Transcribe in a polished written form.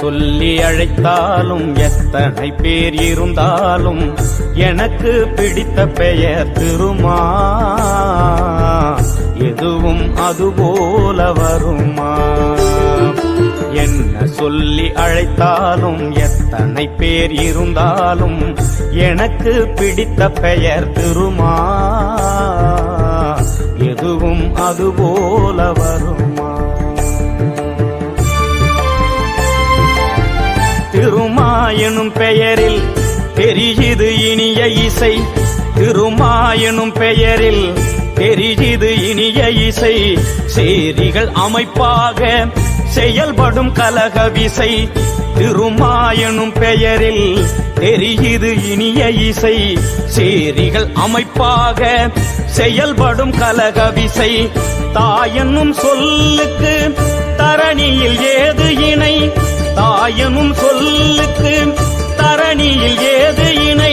சொல்லி அழைத்தாலும் எத்தனை பேர் இருந்தாலும் எனக்கு பிடித்த பெயர் திருமா. எதுவும் அதுபோல வருமா? என்ன சொல்லி அழைத்தாலும் எத்தனை பேர் இருந்தாலும் எனக்கு பிடித்த பெயர் திருமா. எதுவும் அதுபோல வருமா? திருமா எனும் பெயரில் தெரியுது இனிய இசை. திருமா எனும் பெயரில் தெரியுது இனிய இசை. சேரிகள் அமைப்பாக செயல்படும் கலக விசை. திருமா எனும் பெயரில் தெரியுது இனிய இசை. சேரிகள் அமைப்பாக செயல்படும் கலக விசை. தாயெனும் சொல்லுக்கு தரணியில் ஏது இணை? தாயெனும் சொல்லுக்கு